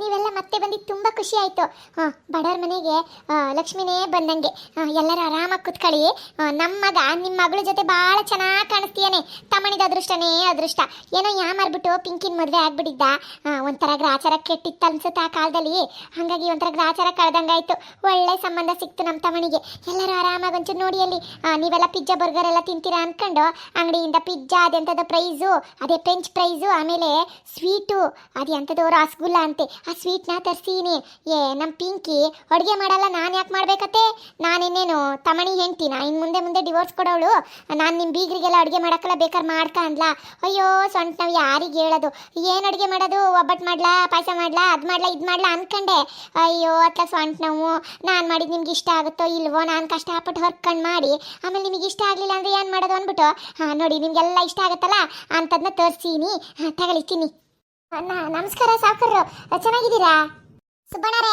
ನೀವೆಲ್ಲ ಮತ್ತೆ ಬಂದಿದ್ದು ತುಂಬ ಖುಷಿ ಆಯಿತು. ಬಡವ್ರ ಮನೆಗೆ ಲಕ್ಷ್ಮಿನೇ ಬಂದಂಗೆ. ಎಲ್ಲರೂ ಆರಾಮಾಗಿ ಕುತ್ಕೊಳ್ಳಿ. ನಮ್ಮ ಮಗ ನಿಮ್ಮ ಮಗಳ ಜೊತೆ ಭಾಳ ಚೆನ್ನಾಗಿ ಕಾಣಿಸ್ತೀಯಾನೆ. ತಮ್ಮನಿಗೆ ಅದೃಷ್ಟನೇ ಅದೃಷ್ಟ. ಏನೋ ಯಾಮಾರ್ಬಿಟ್ಟು ಪಿಂಕಿನ ಮದುವೆ ಆಗ್ಬಿಟ್ಟಿದ್ದ. ಒಂಥರ ಗ್ರಾಚಾರ ಕೆಟ್ಟಿತ್ತು ಅನ್ಸುತ್ತೆ ಆ ಕಾಲದಲ್ಲಿ. ಹಾಗಾಗಿ ಒಂಥರ ಗ್ರಾಚಾರ ಕಳೆದಂಗಾಯ್ತು. ಒಳ್ಳೆ ಸಂಬಂಧ ಸಿಕ್ತು ನಮ್ಮ ತಮ್ಮನಿಗೆ. ಎಲ್ಲರೂ ಆರಾಮಾಗಿ ಒಂಚೂರು ನೋಡಿ ಅಲ್ಲಿ. ನೀವೆಲ್ಲ ಪಿಜ್ಜಾ ಬರ್ಗರ್ ಎಲ್ಲ ತಿಂತೀರಾ ಅಂದ್ಕೊಂಡು ಅಂಗಡಿಯಿಂದ ಪಿಜ್ಜಾ ಅದೆಂಥದ್ದು ಪ್ರೈಸು, ಅದೇ ಫ್ರೆಂಚ್ ಪ್ರೈಸು, ಆಮೇಲೆ ಸ್ವೀಟು ಅದು ಎಂಥದ್ದು ರಸಗುಲ್ಲ ಅಂತೆ, ಆ ಸ್ವೀಟ್ನ ತರಿಸೀನಿ. ನಮ್ಮ ಪಿಂಕಿ ಅಡುಗೆ ಮಾಡಲ್ಲ, ನಾನು ಯಾಕೆ ಮಾಡ್ಬೇಕತ್ತೆ? ನಾನಿನ್ನೇನು ತಮಣಿ ಹೆಂಡ್ತಿನ? ಇನ್ನು ಮುಂದೆ ಮುಂದೆ ಡಿವೋರ್ಸ್ ಕೊಡೋಳು. ನಾನು ನಿಮ್ಮ ಬೀಗರಿಗೆಲ್ಲ ಅಡುಗೆ ಮಾಡೋಕ್ಕಲ್ಲ, ಬೇಕಾದ್ರೆ ಮಾಡ್ಕ ಅಂದ್ಲ. ಅಯ್ಯೋ ಸೊಂಟ ನಾವು ಯಾರಿಗೆ ಹೇಳೋದು? ಏನು ಅಡುಗೆ ಮಾಡೋದು? ಒಬ್ಬಟ್ಟು ಮಾಡ್ಲಾ, ಪಾಯಸ ಮಾಡ್ಲಾ, ಅದು ಮಾಡ್ಲಾ, ಇದು ಮಾಡ್ಲಾ ಅಂದ್ಕೊಂಡೆ. ಅಯ್ಯೋ ಅತ್ಲ ಸೊಂಟ ನಾವು. ನಾನು ಮಾಡಿದ್ದು ನಿಮ್ಗೆ ಇಷ್ಟ ಆಗುತ್ತೋ ಇಲ್ವೋ? ನಾನು ಕಷ್ಟಪಟ್ಟು ಹೊರ್ಕೊಂಡು ಮಾಡಿ ಆಮೇಲೆ ನಿಮಗೆ ಇಷ್ಟ ಆಗಲಿಲ್ಲ ಅಂದರೆ ಏನು ಮಾಡೋದು ಅಂದ್ಬಿಟ್ಟು ನೋಡಿ ನಿಮಗೆಲ್ಲ ಇಷ್ಟ ಆಗುತ್ತಲ್ಲ ಅಂಥದನ್ನ ತೋರಿಸೀನಿ. ತಗೊಳ್ಳಿ ತಿನ್ನಿ. ನಮಸ್ಕಾರ ಸಾವುಕಾರರು, ಚೆನ್ನಾಗಿದ್ದೀರಾ? ಸುಬ್ಬಣ್ಣರೇ,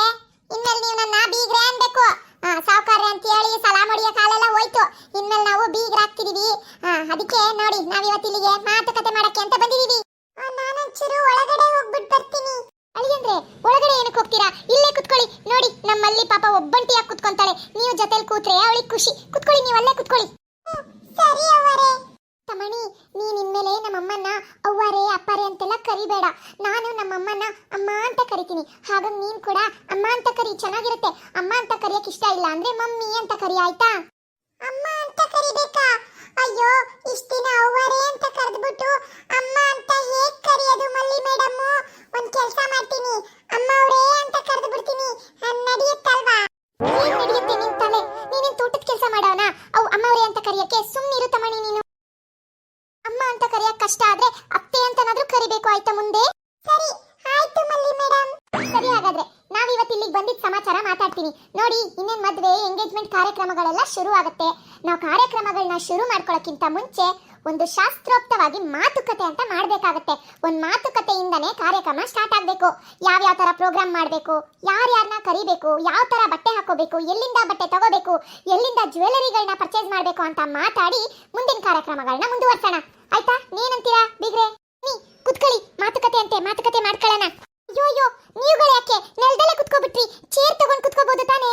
ಇನ್ಮೇಲೆ ನೀವು ನನ್ನ ಬೀಗ್ರೆ ಅನ್ಬೇಕು. ಸಾವುಕಾರ ಅಂತ ಹೇಳಿ ಸಲಾಮ್ ಹೊಡಿಯೋ ಕಾಲೆಲ್ಲ ಹೋಯ್ತು. ಇನ್ಮೇಲೆ ನಾವು ಬೀಗ್ರಾಗ್ತಿದೀವಿ. ಅದಕ್ಕೆ ನೋಡಿ ನಾವಿವತ್ತು ಇಲ್ಲಿಗೆ ಮಾತುಕತೆ ಮಾಡಕ್ಕೆ ಅಂತ ಬಂದಿದೀವಿ. ನಾನೊಂಚೂರು ಒಳಗಡೆ ಹೋಗ್ಬಿಟ್ಟು ಬರ್ತೀನಿ. ಅಳಿಯಂದ್ರೆ ಒಳಗಡೆ ಏನಕ್ಕೆ ಹೋಗ್ತೀರಾ? ಇಲ್ಲೇ ಕುತ್ಕೊಳ್ಳಿ. ನೋಡಿ ನಮ್ಮಲ್ಲಿ ಪಾಪ ಒಬ್ಬಂಟಿಯಾಗಿ ಕುತ್ಕೊಂತಾಳೆ. ನೀವು ಜೊತೆಲಿ ಕೂತ್ರೆ ಅವಳಿಗೆ ಖುಷಿ. ಕುತ್ಕೊಳ್ಳಿ, ನೀವು ಅಲ್ಲೇ ಕುತ್ಕೊಳ್ಳಿ. ಸರಿ ಅವರೇ. ತಮಣಿ, ನೀನ್ ಇನ್ಮೇಲೆ ನಮ್ಮಮ್ಮನ ಅವ್ವಾರೇ ಅಪ್ಪಾರೇ ಅಂತೆಲ್ಲ ಕರಿಬೇಡ. ನಾನು ನಮ್ಮಮ್ಮನ ಅಮ್ಮ ಅಂತ ಕರಿತೀನಿ. ಹಾಗಾಗಿ ನೀನ್ ಕೂಡ ಅಮ್ಮ ಅಂತ ಕರಿ, ಚೆನ್ನಾಗಿರುತ್ತೆ. ಅಮ್ಮ ಅಂತ ಕರಿಯಕ್ಕೆ ಇಷ್ಟ ಇಲ್ಲ ಅಂದ್ರೆ ಮಮ್ಮಿ ಅಂತ ಕರಿ, ಆಯ್ತಾ? ಅಮ್ಮ ಅಂತ ಕರಿಬೇಕಾ? ಅಯ್ಯೋ, ಇಷ್ಟ ದಿನ ಅವ್ವಾರೇ ಅಂತ ಕರೆದ್ಬಿಟ್ಟು ಅಮ್ಮ ಅಂತ ಹೇಗ್ ಕರಿಯೋದು ಮಲ್ಲಿ ಮೇಡಮ್? ಒಂದ್ ಕೆಲಸ ಮಾಡ್ತೀನಿ, ಅಮ್ಮ ಅವರೇ ಅಂತ ಕರೆದು ಬಿಡ್ತೀನಿ. ನಡೆಯುತ್ತಲ್ವಾ? ಏನ್ ನಡೆಯುತ್ತೆ ನಿನ್ ತಲೆ? ನೀನೇನ್ ತೋಟದ ಕೆಲಸ ಮಾಡೋಣ? ಅವು ಅಮ್ಮ ಅವರೇ ಅಂತ ಕರಿಯಕ್ಕೆ ಸುಮ್ಮನಿರು ತಮಣಿ. ನೀನು ಅಮ್ಮ ಅಂತ ಕರಿಯಕ್ಕೆ ಕಷ್ಟ ಆದ್ರೆ ಅತ್ತೆ ಅಂತನಾದ್ರೂ ಕರಿಬೇಕು, ಆಯ್ತಾ ಮುಂದೆ? ಸರಿ ಆಯ್ತು ಮಲ್ಲಿ ಮೇಡಮ್. ಸರಿ, ಹಾಗಾದ್ರೆ ನಾವಿವತ್ತು ಇಲ್ಲಿಗೆ ಬಂದಿದ್ದ ಸಮಾಚಾರ ಮಾತಾಡ್ತೀನಿ. ನೋಡಿ, ಇನ್ನೇನು ಮದುವೆ ಎಂಗೇಜ್ಮೆಂಟ್ ಕಾರ್ಯಕ್ರಮಗಳೆಲ್ಲ ಶುರು ಆಗುತ್ತೆ. ನಾವು ಕಾರ್ಯಕ್ರಮಗಳನ್ನ ಶುರು ಮಾಡ್ಕೊಳ್ಳೋಕ್ಕಿಂತ ಮುಂಚೆ ಒಂದು ಶಾಸ್ತ್ರೋಕ್ತವಾಗಿ ಮಾತುಕತೆ ಅಂತ ಮಾಡಬೇಕಾಗತ್ತೆ. ಒಂದು ಮಾತುಕತೆಯಿಂದನೇ ಕಾರ್ಯಕ್ರಮ ಸ್ಟಾರ್ಟ್ ಆಗಬೇಕು. ಯಾವ್ಯಾವ ಥರ ಪ್ರೋಗ್ರಾಮ್ ಮಾಡಬೇಕು, ಯಾರ್ಯಾರನ್ನ ಕರಿಬೇಕು, ಯಾವ ಥರ ಬಟ್ಟೆ ಹಾಕೋಬೇಕು, ಎಲ್ಲಿಂದ ಬಟ್ಟೆ ತಗೋಬೇಕು, ಎಲ್ಲಿಂದ ಜ್ಯುವೆಲರಿಗಳನ್ನ ಪರ್ಚೇಸ್ ಮಾಡಬೇಕು ಅಂತ ಮಾತಾಡಿ ಮುಂದಿನ ಕಾರ್ಯಕ್ರಮಗಳನ್ನ ಮುಂದುವರ್ಸೋಣ, ಆಯ್ತಾ? ನೀನಂತೀರಾ ಬೀಗ್ರೆ? ಕುತ್ಕೊಳ್ಳಿ, ಮಾತುಕತೆ ಅಂತೆ, ಮಾತುಕತೆ ಮಾಡ್ಕೊಳ್ಳೋಣ. ಅಯ್ಯೋ ನೀವುಗಳು ಯಾಕೆ ನೆಲದಲ್ಲೇ ಕುತ್ಕೋಬಿಟ್ರಿ? ಚೇರ್ ತಗೊಂಡು ಕುತ್ಕೋಬಹುದು ತಾನೇ?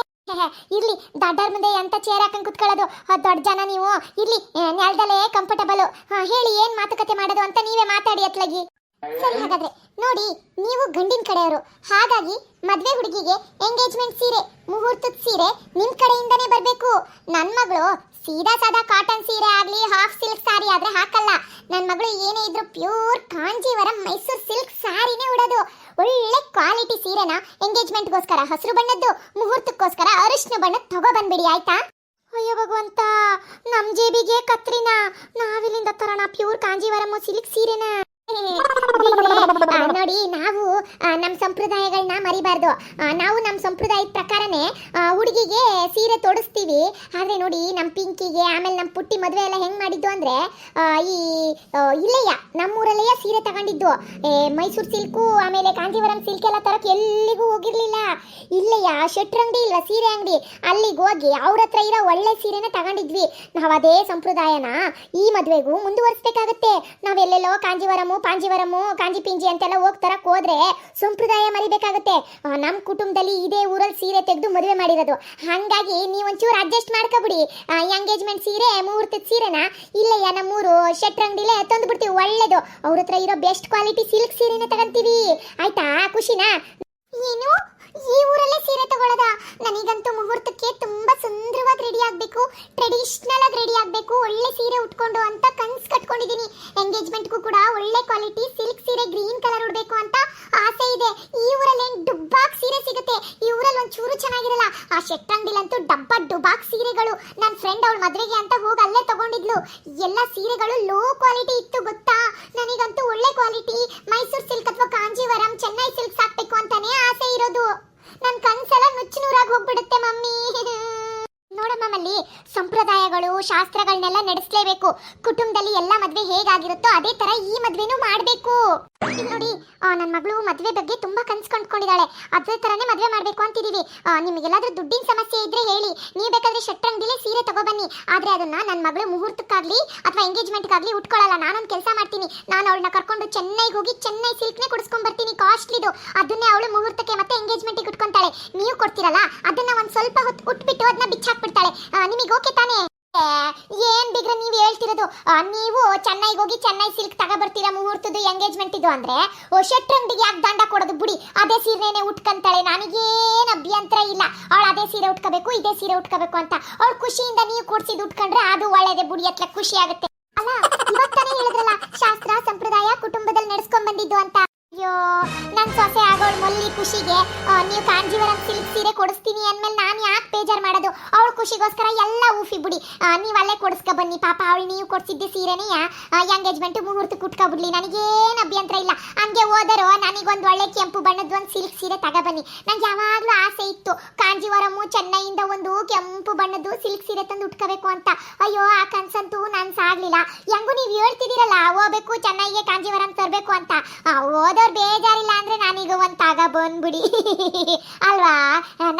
ಇರ್ಲಿ, ದೊಡ್ಡರ ಮುಂದೆ ಎಂತ ಚೇರ್ ಹಾಕೊಂಡು ಕುತ್ಕೊಳ್ಳೋದು? ದೊಡ್ಡ ಜನ ನೀವು. ಇರ್ಲಿ, ನೆಲದಲ್ಲೇ ಕಂಫರ್ಟಬಲ್. ಹೇಳಿ, ಏನ್ ಮಾತುಕತೆ ಮಾಡೋದು ಅಂತ ನೀವೇ ಮಾತಾಡಿ ಅತ್ಲಾಗಿ. ಸರಿ, ಹಾಗಾದ್ರೆ ನೋಡಿ, ನೀವು ಗಂಡಿನ ಕಡೆಯವರು. ಹಾಗಾಗಿ ಮದ್ವೆ ಹುಡುಗಿಗೆ ಎಂಗೇಜ್ಮೆಂಟ್ ಸೀರೆ, ಮುಹೂರ್ತದ ಸೀರೆ ನಿಮ್ ಕಡೆಯಿಂದನೇ ಬರ್ಬೇಕು. ನನ್ ಮಗಳು ಸೀದಾ ಸಾದಾ ಕಾಟನ್ ಸೀರೆ ಆಗ್ಲಿ, ಹಾಫ್ ಸಿಲ್ಕ್ ಸಾರಿ ಆದ್ರೆ ಹಾಕಲ್ಲ. ನನ್ನ ಮಗಳು ಏನೇ ಇದ್ರು ಪ್ಯೂರ್ ಕಾಂಜೀವರಂ ಮೈಸೂರು ಸಿಲ್ಕ್ ಸಾರಿನೇ ಉಡೋದು. ಒಳ್ಳೆ ಕ್ವಾಲಿಟಿ ಸೀರೆನ ಎಂಗೇಜ್ಮೆಂಟ್ಗೋಸ್ಕರ ಹಸಿರು ಬಣ್ಣದ್ದು, ಮುಹೂರ್ತಕ್ಕೋಸ್ಕರ ಅರಿಶಿನ ಬಣ್ಣದ ತಗೋ ಬಂದ್ಬಿಡಿ, ಆಯ್ತಾ? ಅಯ್ಯೋ ಭಗವಂತ, ನಮ್ ಜೇಬಿಗೆ ಕತ್ರಿನ ನಾವಿಲ್ಲಿಂದ ತರೋಣ ಪ್ಯೂರ್ ಕಾಂಜೀವರಂ ಸಿಲ್ಕ್ ಸೀರೆನ? ನೋಡಿ, ನಾವು ನಮ್ಮ ಸಂಪ್ರದಾಯಗಳನ್ನ ಮರಿಬಾರ್ದು. ನಾವು ನಮ್ಮ ಸಂಪ್ರದಾಯದ ಪ್ರಕಾರನೇ ಹುಡುಗಿಗೆ ಸೀರೆ ತೊಡಿಸ್ತೀವಿ. ಆದ್ರೆ ನೋಡಿ, ನಮ್ಮ ಪಿಂಕಿಗೆ ಆಮೇಲೆ ನಮ್ಮ ಪುಟ್ಟಿ ಮದುವೆ ಎಲ್ಲ ಹೆಂಗ್ ಮಾಡಿದ್ದು ಅಂದ್ರೆ ಈ ಇಲ್ಲೆಯ ನಮ್ಮೂರಲ್ಲೆಯ ಸೀರೆ ತಗೊಂಡಿದ್ದು. ಮೈಸೂರು ಸಿಲ್ಕು ಆಮೇಲೆ ಕಾಂಜೀವರಂ ಸಿಲ್ಕ್ ಎಲ್ಲ ತರಕ್ಕೆ ಎಲ್ಲಿಗೂ ಹೋಗಿರ್ಲಿಲ್ಲ. ಇಲ್ಲೆಯ ಶೆಟ್ರಂಗಡಿ ಇಲ್ವಾ ಸೀರೆ ಅಂಗಡಿ, ಅಲ್ಲಿಗೆ ಹೋಗಿ ಅವ್ರ ಹತ್ರ ಇರೋ ಒಳ್ಳೆ ಸೀರೆನ ತಗೊಂಡಿದ್ವಿ. ನಾವು ಅದೇ ಸಂಪ್ರದಾಯನ ಈ ಮದುವೆಗೂ ಮುಂದುವರಿಸಬೇಕಾಗತ್ತೆ. ನಾವೆಲ್ಲೆಲ್ಲೋ ಕಾಂಜೀವರಂ ಪಾಂಜಿವರಮು ಕಾಂಜಿ ಪಿಂಜಿ ಅಂತೆಲ್ಲ ಹೋಗ್ತರಕ್ಕೆ ಹೋದ್ರೆ ಸಂಪ್ರದಾಯ ಮರಿಬೇಕಾಗುತ್ತೆ. ನಮ್ಮ ಕುಟುಂಬದಲ್ಲಿ ಇದೇ ಊರಲ್ಲಿ ಸೀರೆ ತೆಗೆದು ಮದುವೆ ಮಾಡಿರೋದು. ಹಾಗಾಗಿ ನೀವು ಒಂಚೂರು ಅಡ್ಜಸ್ಟ್ ಮಾಡ್ಕೊಬಿಡಿ. ಎಂಗೇಜ್ಮೆಂಟ್ ಸೀರೆ, ಮುಹೂರ್ತದ ಸೀರೆನ ಇಲ್ಲೆಯ ನಮ್ಮೂರು ಶೆಟ್ರಂಗಡಿಲೇ ತಂದು ಬಿಡ್ತೀವಿ. ಒಳ್ಳೇದು, ಅವ್ರ ಹತ್ರ ಇರೋ ಬೆಸ್ಟ್ ಕ್ವಾಲಿಟಿ ಸಿಲ್ಕ್ ಸೀರೆನ ತಗೊಂತೀವಿ, ಆಯ್ತಾ? ಖುಷಿನಾ? ಏನು, ಈ ಊರಲ್ಲೇ ಸೀರೆ ತಗೊಳ್ಳೋದ? ನನಗಂತೂ ಮುಹೂರ್ತಕ್ಕೆ ತುಂಬಾ ಸುಂದರವಾಗಿ ರೆಡಿ ಆಗಬೇಕು, ಟ್ರೆಡಿಷನಲ್ ಆಗಿ ರೆಡಿ ಆಗಬೇಕು, ಒಳ್ಳೆ ಸೀರೆ ಉಟ್ಕೊಂಡು ಅಂತ ಕನ್ಸು ಕಟ್ಕೊಂಡಿದ್ದೀನಿ. ಎಂಗೇಜ್ಮೆಂಟ್ಗೂ ಕೂಡ ಒಳ್ಳೆ ಕ್ವಾಲಿಟಿ ಸಿಲ್ಕ್ ಸೀರೆ ಗ್ರೀನ್ ಕಲರ್ ಉಡಬೇಕು ಅಂತ ಆಸೆ ಇದೆ. ಈ ಊರಲ್ಲಿ ಏನು ಡುಬ್ಬಾಕ್ ಸೀರೆ ಸಿಗುತ್ತೆ? ಈ ಊರಲ್ಲಿ ಒಂಚೂರು ಚೆನ್ನಾಗಿರಲ್ಲ. ಆ ಶೆಟ್ಟಂಗಡಿಲಂತೂ ಡುಬ್ಬಾಕ್ ಸೀರೆಗಳು. ನನ್ನ ಫ್ರೆಂಡ್ ಅವಳ ಮದುವೆಗೆ ಅಂತ ಹೋಗಿ ಅಲ್ಲೇ ತಗೊಂಡಿದ್ಲು. ಎಲ್ಲ ಸೀರೆಗಳು ಲೋ ಕ್ವಾಲಿಟಿ ಇತ್ತು, ಗೊತ್ತಾ? ನನಗಂತೂ ಒಳ್ಳೆ ಕ್ವಾಲಿಟಿ ಮೈಸೂರು ಸಿಲ್ಕ್ ಅಥವಾ ಕಾಂಜೀವರಂ, ಚೆನ್ನೈ ಸಿಲ್ಕ್ ಹಾಕ್ಬೇಕು ಅಂತಾನೆ ಆಸೆ ಇರೋದು. ನನ್ನ ಕನ್ಸೆಲ್ಲ ನುಚ್ಚು ನೂರಾಗಿ ಹೋಗ್ಬಿಡುತ್ತೆ ಮಮ್ಮಿ. ನೋಡಮ್ಮ, ಮಲ್ಲಿ ಸಂಪ್ರದಾಯ ಸಂಪ್ರದಾಯಗಳು ಶಾಸ್ತ್ರಗಳನ್ನೆಲ್ಲ ನಡೆಸಲೇಬೇಕು. ಕುಟುಂಬದಲ್ಲಿ ಎಲ್ಲ ಮದ್ವೆ ಹೇಗಾಗಿರುತ್ತೋ ಅದೇ ತರ ಈ ಮದ್ವೆನೂ ಮಾಡ್ಬೇಕು. ಇಲ್ಲಿ ನೋಡಿ, ನನ್ನ ಮಗಳು ಮದ್ವೆ ಬಗ್ಗೆ ತುಂಬಾ ಕನ್ಸು ಕಂಡ್ಕೊಂಡಿದ್ದಾಳೆ. ಅದೇ ತರನೇ ಮದ್ವೆ ಮಾಡ್ಬೇಕು ಅಂತಿದೀವಿ. ನಿಮಗೆಲ್ಲಾದ್ರೂ ದುಡ್ಡಿನ ಸಮಸ್ಯೆ ಇದ್ರೆ ಹೇಳಿ, ನೀವು ಬೇಕಾದ್ರೆ ಶೆಟ್ರಂಗಡಿಲೇ ಸೀರೆ ತಗೋಬನ್ನಿ. ಆದ್ರೆ ಅದನ್ನ ನನ್ನ ಮಗಳು ಮುಹೂರ್ತಕ್ಕಾಗ್ಲಿ ಅಥವಾ ಎಂಗೇಜ್ಮೆಂಟ್ಗಾಗ್ಲಿ ಉಟ್ಕೊಳ್ಳಲ್ಲ. ನಾನೊಂದು ಕೆಲಸ ಮಾಡ್ತೀನಿ, ನಾನು ಅವಳನ್ನ ಕರ್ಕೊಂಡು ಚೆನ್ನೈಗೆ ಹೋಗಿ ಚೆನ್ನೈ ಸಿಲ್ಕ್ನೇ ಕೊಡಿಸ್ಕೊಂಡ್ ಬರ್ತೀನಿ, ಕಾಸ್ಟ್ಲಿದು. ಅದನ್ನೇ ಅವಳು ಮುಹೂರ್ತಕ್ಕೆ ಮತ್ತೆ ಎಂಗೇಜ್ಮೆಂಟ್ಗೆ ಉಟ್ಕೊಂತಾಳೆ. ನೀವು ಕೊಡ್ತೀರಲ್ಲ ಅದನ್ನ ಒಂದ್ ಸ್ವಲ್ಪ ಹೊತ್ತು ಉಟ್ಬಿಟ್ಟು ಅದನ್ನ ಬಿಚ್ಚಾಕ್ಬಿಡ್ತಾಳೆ. ನಿಮಗೆ ಓಕೆ ತಾನೇ? ಏನ್ ಬಿಗ್ರೆ ನೀವು ಹೇಳ್ತಿರೋದು? ನೀವು ಚೆನ್ನೈಗೆ ಹೋಗಿ ಚೆನ್ನೈ ಸಿಲ್ಕ್ ತಗೋಬರ್ತೀರಾ ಮುಹೂರ್ತದ ಎಂಗೇಜ್ಮೆಂಟ್ ಇದು ಅಂದ್ರೆ, ಶೆಟ್ರಂಗಡಿಗೆ ಯಾಕೆ ದಂಡ ಕೊಡೋದು ಬಿಡಿ, ಅದೇ ಸೀರೆನೇ ಉಟ್ಕೊಂತಾಳೆ. ನನಗೇನ್ ಅಭ್ಯಂತರ ಇಲ್ಲ. ಅವಳು ಅದೇ ಸೀರೆ ಉಟ್ಕೋಬೇಕು, ಇದೇ ಸೀರೆ ಉಟ್ಕೋಬೇಕು ಅಂತ ಅವಳು ಖುಷಿಯಿಂದ ನೀವು ಕೊಡ್ಸಿದ್ ಉಟ್ಕೊಂಡ್ರೆ ಅದು ಒಳ್ಳೇದೇ ಬಿಡಿ, ಅತ್ಲ ಖುಷಿ ಆಗುತ್ತೆ ಅಲ್ಲ. ಇವತ್ತಾನೆ ಹೇಳಿದ್ರಲ್ಲ ಶಾಸ್ತ್ರ ಸಂಪ್ರದಾಯ ಕುಟುಂಬದಲ್ಲಿ ನಡೆಸ್ಕೊಂಡ್ ಬಂದಿದ್ದು ಅಂತ. ಅಯ್ಯೋ, ನನ್ ಸೊಸೆ ಆಗೋಳು ಮಲ್ಲಿ ಖುಷಿಗೆ ನೀವು ಕಾಂಜೀವರಂ ಸಿಲ್ಕ್ ಸೀರೆ ಕೊಡಿಸ್ತೀನಿ ಅಂದ್ಮೇಲೆ ನಾನು ಯಾಕೆ ಬೇಜಾರು ಮಾಡೋದು? ಅವಳ ಖುಷಿಗೋಸ್ಕರ ಎಲ್ಲ ಊಫಿ ಬಿಡಿ, ನೀವು ಅಲ್ಲೇ ಕೊಡಿಸ್ಕೊ ಬನ್ನಿ. ಪಾಪ ಅವಳು ನೀವು ಕೊಡ್ಸಿದ್ದೆ ಸೀರೆನೇ ಎಂಗೇಜ್ಮೆಂಟ್ ಮುಹೂರ್ತಕ್ಕೆ ಉಟ್ಕೊಬಿಡ್ಲಿ, ನನಗೇನು ಅಭ್ಯಂತರ ಇಲ್ಲ. ಹಂಗೆ ಹೋದರೂ ನನಗೊಂದು ಒಳ್ಳೆ ಕೆಂಪು ಬಣ್ಣದ ಒಂದು ಸಿಲ್ಕ್ ಸೀರೆ ತಗೊಬನ್ನಿ. ನಂಗೆ ಯಾವಾಗಲೂ ಆಸೆ ಇತ್ತು ಕಾಂಜೀವರಂ ಚೆನ್ನೈಯಿಂದ ಒಂದು ಕೆಂಪು ಬಣ್ಣದ್ದು ಸಿಲ್ಕ್ ಸೀರೆ ತಂದು ಉಟ್ಕೋಬೇಕು ಅಂತ. ಅಯ್ಯೋ, ಆ ಕನ್ಸಂತೂ ನಾನು ಸಾಗ್ಲಿಲ್ಲ. ಹೆಂಗೂ ನೀವು ಹೇಳ್ತಿದ್ದೀರಲ್ಲ ಹೋಗ್ಬೇಕು ಚೆನ್ನೈಗೆ ಕಾಂಜೀವರಂ ತರಬೇಕು ಅಂತ, ಹೋದವ್ರು ಬೇಜಾರಿಲ್ಲ ಅಂದ್ರೆ ನಾನೀಗ ಒಂದು ತಗ ಬಂದ್ಬಿಡಿ ಅಲ್ವಾ,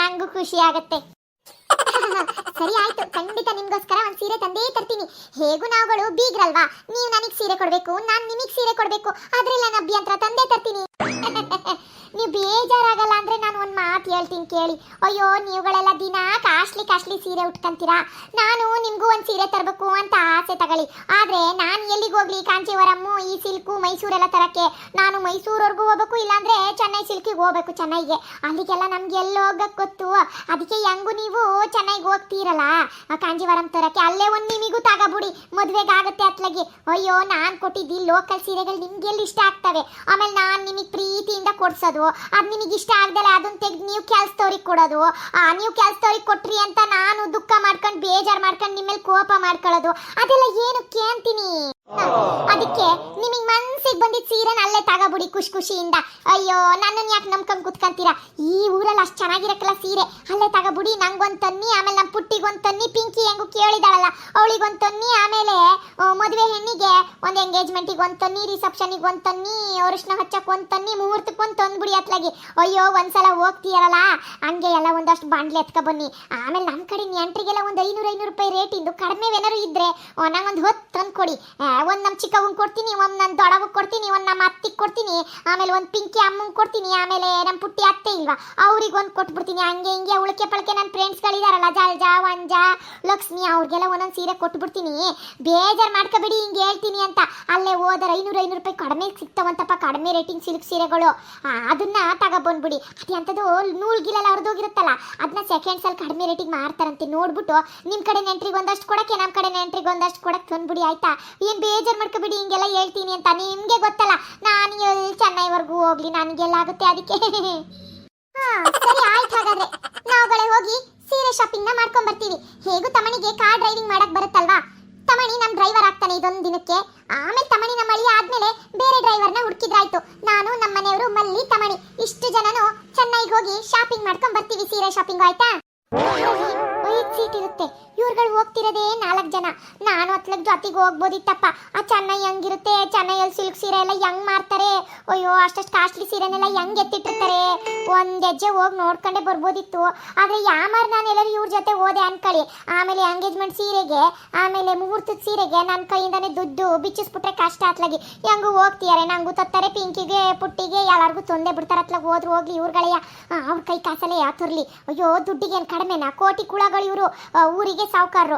ನಂಗೂ ಖುಷಿ ಆಗತ್ತೆ. ಸರಿ ಆಯ್ತು, ಖಂಡಿತ ನಿಮ್ಗೋಸ್ಕರ ಒಂದ್ ಸೀರೆ ತಂದೇ ತರ್ತೀನಿ. ಹೇಗೂ ನಾವುಗಳು ಬೀಗ್ರಲ್ವಾ, ನೀವು ನನಗೆ ಸೀರೆ ಕೊಡ್ಬೇಕು, ನಾನು ನಿಮಗೆ ಸೀರೆ ಕೊಡ್ಬೇಕು, ಅದ್ರಲ್ಲಿ ನನ್ನ ಅಭ್ಯಂತರ ತಂದೇ ತರ್ತೀನಿ. ನೀವು ಬೇಜಾರಾಗಲ್ಲ ಅಂದ್ರೆ ನಾನು ಒಂದು ಮಾತು ಹೇಳ್ತೀನಿ ಕೇಳಿ. ಅಯ್ಯೋ, ನೀವುಗಳೆಲ್ಲ ದಿನ ಕಾಸ್ಟ್ಲಿ ಸೀರೆ ಉಟ್ಕೊಂತೀರಾ, ನಾನು ನಿಮಗೂ ಒಂದು ಸೀರೆ ತರಬೇಕು ಅಂತ ಆಸೆ ತಗೊಳ್ಳಿ. ಆದರೆ ನಾನು ಎಲ್ಲಿಗೆ ಹೋಗ್ಲಿ, ಕಾಂಚೀವರಮ್ಮು ಈ ಸಿಲ್ಕು ಮೈಸೂರೆಲ್ಲ ತರಕ್ಕೆ ನಾನು ಮೈಸೂರವರೆಗೂ ಹೋಗ್ಬೇಕು, ಇಲ್ಲಾಂದ್ರೆ ಚೆನ್ನೈ ಸಿಲ್ಕಿಗೆ ಹೋಗ್ಬೇಕು. ಚೆನ್ನೈಗೆ ಅಲ್ಲಿಗೆಲ್ಲ ನಮ್ಗೆ ಎಲ್ಲಿ ಹೋಗಕ್ಕೆ ಗೊತ್ತು. ಅದಕ್ಕೆ ಹೆಂಗು ನೀವು ಚೆನ್ನೈಗೆ ಹೋಗ್ತೀರಲ್ಲ ಕಾಂಜೀವರಂ ತರಕ್ಕೆ, ಅಲ್ಲೇ ಒಂದು ನಿಮಗೂ ತಗೋಬಿಡಿ, ಮದುವೆಗಾಗತ್ತೆ ಅತ್ಲಾಗಿ. ಅಯ್ಯೋ, ನಾನು ಕೊಟ್ಟಿದ್ದಿ ಲೋಕಲ್ ಸೀರೆಗಳು ನಿಮ್ಗೆ ಎಲ್ಲಿ ಇಷ್ಟ ಆಗ್ತವೆ. ಆಮೇಲೆ ನಾನು ನಿಮಗೆ ಪ್ರೀತಿಯಿಂದ ಕೊಡ್ಸೋದು, ಅದು ನಿಮಗೆ ಇಷ್ಟ ಆಗದಲ್ಲ ಅದನ್ನ ತೆಗೆದು ನೀವು ಕೆಲಸದವ್ರಿಗೆ ಕೊಡೋದು. ನೀವು ಕೆಲಸದವ್ರಿಗೆ ಕೊಟ್ರಿ ಅಂತ ನಾನು ದುಃಖ ಮಾಡ್ಕೊಂಡು ಬೇಜಾರು ಮಾಡ್ಕೊಂಡು ನಿಮ್ಮ ಮೇಲೆ ಕೋಪ ಮಾಡ್ಕೊಳ್ಳೋದು, ಅದೆಲ್ಲ ಏನಕ್ಕೆ ಅಂತೀನಿ. ಅದಕ್ಕೆ ನಿಮಗೆ ಮನ್ಸಿಗೆ ಬಂದಿದ್ದ ಸೀರೆನ ಅಲ್ಲೇ ತಗೋಬಿಡಿ ಖುಷಿಯಿಂದ. ಅಯ್ಯೋ, ನನ್ನನ್ನು ಯಾಕೆ ನಂಬ್ಕೊಂಡು ಕುತ್ಕೊಂತೀರಾ? ಈ ಊರಲ್ಲಿ ಅಷ್ಟು ಚೆನ್ನಾಗಿರಕ್ಕಲ್ಲ ಸೀರೆ, ಅಲ್ಲೇ ತಗೋಬಿಡಿ. ನಂಗೊಂದು ತನ್ನಿ, ಆಮೇಲೆ ನಮ್ಮ ಪುಟ್ಟಿಗೊಂದು ತನ್ನಿ, ಪಿಂಕಿ ಹೆಂಗು ಕೇಳಿದಾಳಲ್ಲ ಅವಳಿಗೊಂದು ತನ್ನಿ, ಆಮೇಲೆ ಮದುವೆ ಹೆಣ್ಣಿಗೆ ಒಂದು ಎಂಗೇಜ್ಮೆಂಟಿಗೆ ಒಂದು ತನ್ನಿ, ರಿಸೆಪ್ಷನಿಗೆ ಒಂದು ತನ್ನಿ, ಅರಿಶಿನ ಹಚ್ಚಕ್ಕೆ ಒಂದು ತನ್ನಿ, ಮುಹೂರ್ತಕ್ಕೆ ಒಂದು ತಂದ್ಬಿಡಿ ಅತ್ಲಾಗಿ. ಅಯ್ಯೋ, ಒಂದ್ಸಲ ಹೋಗ್ತೀಯಲ್ಲ ಹಂಗೆ ಎಲ್ಲ ಒಂದಷ್ಟು ಬಾಂಡ್ಲೆ ಎತ್ಕೊ ಬನ್ನಿ. ಆಮೇಲೆ ನಮ್ಮ ಕಡೆ ನೆಂಟ್ರಿಗೆಲ್ಲ ಒಂದು 500 ರೂಪಾಯಿ ರೇಟಿಂದು ಕಡಿಮೆ ಏನಾರು ಇದ್ರೆ ನಂಗೊಂದು 10 ತಂದು ಕೊಡಿ. ಒಂದು ನಮ್ಮ ಚಿಕ್ಕವಂಗೆ ಕೊಡ್ತೀನಿ, ಒಂದು ನನ್ನ ದೊಡ್ಡವಾಗ ಕೊಡ್ತೀನಿ, ಒಂದು ನಮ್ಮ ಅತ್ತಿಗೆ ಕೊಡ್ತೀನಿ, ಆಮೇಲೆ ಒಂದು ಪಿಂಕಿ ಅಮ್ಮಂಗೆ ಕೊಡ್ತೀನಿ, ಆಮೇಲೆ ನಮ್ಮ ಪುಟ್ಟಿ ಅತ್ತೆ ಇಲ್ವಾ ಅವ್ರಿಗೆ ಒಂದು ಕೊಟ್ಬಿಡ್ತೀನಿ. ಹಂಗೆ ಹಿಂಗೆ ಉಳಕೆ ಪಳಕೆ ನನ್ನ ಫ್ರೆಂಡ್ಸ್ಗಳಿದಾರಲ್ಲ ಜಲ್ಜಾ ವಂಜಾ ಲಕ್ಷ್ಮಿ, ಅವ್ರಿಗೆಲ್ಲ ಒಂದೊಂದು ಸೀರೆ ಕೊಟ್ಬಿಡ್ತೀನಿ. ಬೇಜಾರು ಮಾಡ್ಕೋಬೇಡಿ ಹಿಂಗೆ ಹೇಳ್ತೀನಿ ಅಂತ. ಅಲ್ಲೇ ಹೋದರೆ 500 ರೂಪಾಯಿ ಕಡಿಮೆ ಸಿಗ್ತಾವಂತಪ್ಪ, ಕಡಿಮೆ ರೇಟಿಂಗ್ ಸಿಲ್ಕ್ ಸೀರೆಗಳು. ಅದನ್ನ ತಗೊಬಂದ್ಬಿಡಿ. ಅದು ಅಂಥದ್ದು ನೂಲ್ಗಿಲೆಲ್ಲ ಹೊರದೋಗಿರುತ್ತಲ್ಲ ಅದನ್ನ ಸೆಕೆಂಡ್ಸಲ್ಲಿ ಕಡಿಮೆ ರೇಟಿಗೆ ಮಾರ್ತಾರಂತೆ. ನೋಡ್ಬಿಟ್ಟು ನಿಮ್ಮ ಕಡೆ ನೆಂಟ್ರಿಗೆ ಒಂದಷ್ಟು ಕೊಡೋಕ್ಕೆ, ನಮ್ಮ ಕಡೆ ನೆಂಟ್ರಿಗೆ ಒಂದಷ್ಟು ಕೊಡಕ್ಕೆ ತಂದ್ಬಿಡಿ ಆಯ್ತಾ. ಏನು ಬೇಜಾರು ಮಾಡ್ಕೋಬೇಡಿ ಹಿಂಗೆಲ್ಲ ಹೇಳ್ತೀನಿ ಅಂತ. ನಿಮಗೆ ಗೊತ್ತಲ್ಲ ನಾನು ಎಲ್ಲಿ ಚೆನ್ನೈವರೆಗೂ ಹೋಗ್ಲಿ, ನನಗೆಲ್ಲ ಆಗುತ್ತೆ ಅದಕ್ಕೆ. ಸರಿ ಆಯ್ತು, ಹಾಗಾದ್ರೆ ನಾವುಗಳೇ ಹೋಗಿ ಸೀರೆ ಶಾಪಿಂಗ್ನ ಮಾಡ್ಕೊಂಡ್ ಬರ್ತೀವಿ. ಹೇಗೂ ತಮಣಿಗೆ ಕಾರ್ ಡ್ರೈವಿಂಗ್ ಮಾಡಕ್ ಬರುತ್ತಲ್ವಾ, ತಮಣಿ ನಮ್ಮ ಡ್ರೈವರ್ ಆಗ್ತಾನೆ ಇದೊಂದು ದಿನಕ್ಕೆ. ಆಮೇಲೆ ತಮಣಿ ನಮ್ಮ ಅಳಿಯ ಆದ್ಮೇಲೆ ಬೇರೆ ಡ್ರೈವರ್ನ ಹುಡುಕಿದ್ರಾಯ್ತು. ನಾನು ನಮ್ಮ ಮನೆಯವರು ಮಲ್ಲಿ ತಮಣಿ ಇಷ್ಟು ಜನನು ಚೆನ್ನೈಗೆ ಹೋಗಿ ಶಾಪಿಂಗ್ ಮಾಡ್ಕೊಂಡ್ ಬರ್ತೀವಿ, ಸೀರೆ ಶಾಪಿಂಗ್ ಆಯ್ತಾ. 5 ಸೀಟ್ ಇರುತ್ತೆ, ಇವ್ರುಗಳು ಹೋಗ್ತಿರೋದೇ 4 ಜನ. ನಾನು ಅತ್ಲಗ್ ಜೊತೆಗೆ ಹೋಗ್ಬೋದಿತ್ತಪ್ಪ. ಆ ಚೆನ್ನೈ ಹೆಂಗಿರುತ್ತೆ, ಚೆನ್ನೈಯಲ್ಲಿ ಸಿಲ್ಕ್ ಸೀರೆ ಎಲ್ಲ ಹೆಂಗ್ ಮಾರ್ತಾರೆ, ಅಯ್ಯೋ ಅಷ್ಟಷ್ಟು ಕಾಸ್ಟ್ಲಿ ಸೀರೆನೆಲ್ಲ ಹೆಂಗ್ ಎತ್ತಿಟ್ಟಿರ್ತಾರೆ, ಒಂದು ಹೆಜ್ಜೆ ಹೋಗಿ ನೋಡ್ಕೊಂಡೇ ಬರ್ಬೋದಿತ್ತು. ಆದರೆ ಯಾಮಾರು ನಾನು ಎಲ್ಲರೂ ಇವ್ರ ಜೊತೆ ಹೋದೆ ಅನ್ಕೊಳ್ಳಿ, ಆಮೇಲೆ ಎಂಗೇಜ್ಮೆಂಟ್ ಸೀರೆಗೆ ಆಮೇಲೆ ಮುಹೂರ್ತದ ಸೀರೆಗೆ ನನ್ನ ಕೈಯಿಂದಾನೆ ದುಡ್ಡು ಬಿಚ್ಚಿಸ್ಬಿಟ್ರೆ ಕಷ್ಟ ಅತ್ಲಾಗಿ. ಹೆಂಗೂ ಹೋಗ್ತೀಯಾರೆ, ನಂಗೂ ತತ್ತಾರೆ, ಪಿಂಕಿಗೆ ಪುಟ್ಟಿಗೆ ಎಲ್ಲರಿಗೂ ತೊಂದೆ ಬಿಡ್ತಾರೆ ಅತ್ಲಾಗ. ಹೋದ್ರು ಹೋಗ್ಲಿ ಇವ್ರುಗಳೆಯ ಅವ್ರ ಕೈ ಕಾಸಲ್ಲೇ ಯಾತರ್ಲಿ. ಅಯ್ಯೋ, ದುಡ್ಡಿಗೇನು ಕಡಿಮೆನಾ, ಕೋಟಿ ಕುಳಗಳು ಇವರು. ಊರಿಗೆ ಸಾವುಕಾರರು,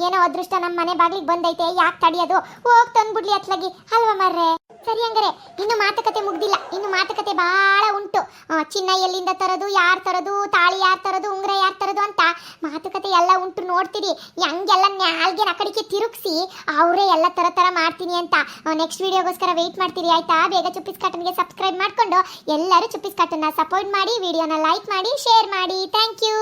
ಏನೋ ಅದೃಷ್ಟ ನಮ್ಮ ಮನೆ ಬಾಗಿಲಿಗೆ ಬಂದೈತೆ, ಯಾಕೆ ತಡಿಯೋದು, ಹೋಗಿ ತಂದ್ಬಿಡ್ಲಿ ಅತ್ಲಾಗಿ ಅಲ್ವಾ ಮರ್ರೆ. ಸರಿ, ಹಂಗಾರೆ ಇನ್ನು ಮಾತುಕತೆ ಮುಗ್ದಿಲ್ಲ, ಇನ್ನು ಮಾತುಕತೆ ಬಹಳ ಉಂಟು. ಚಿನ್ನ ಎಲ್ಲಿಂದ ತರೋದು, ಯಾರು ತರೋದು, ತಾಳಿ ಯಾರು ತರೋದು, ಉಂಗ್ರ ಯಾರು ತರೋದು ಅಂತ ಮಾತುಕತೆ ಎಲ್ಲ ಉಂಟು. ನೋಡ್ತೀರಿ ಹೆಂಗೆಲ್ಲ ನಾಲ್ಗೆ ನಕಡಿಕೆ ತಿರುಗಿಸಿ ಅವರೇ ಎಲ್ಲ ತರ ಮಾಡ್ತೀನಿ ಅಂತ. ನೆಕ್ಸ್ಟ್ ವಿಡಿಯೋಗೋಸ್ಕರ ವೆಯ್ಟ್ ಮಾಡ್ತೀರಿ ಆಯ್ತಾ. ಬೇಗ ಚುಪ್ಪಿಸ್ ಕಾಟನ್ಗೆ ಸಬ್ಸ್ಕ್ರೈಬ್ ಮಾಡ್ಕೊಂಡು ಎಲ್ಲರೂ ಚುಪ್ಪಿಸ್ ಕಾಟನ್ನ ಸಪೋರ್ಟ್ ಮಾಡಿ, ವಿಡಿಯೋನ ಲೈಕ್ ಮಾಡಿ, ಶೇರ್ ಮಾಡಿ. Thank you.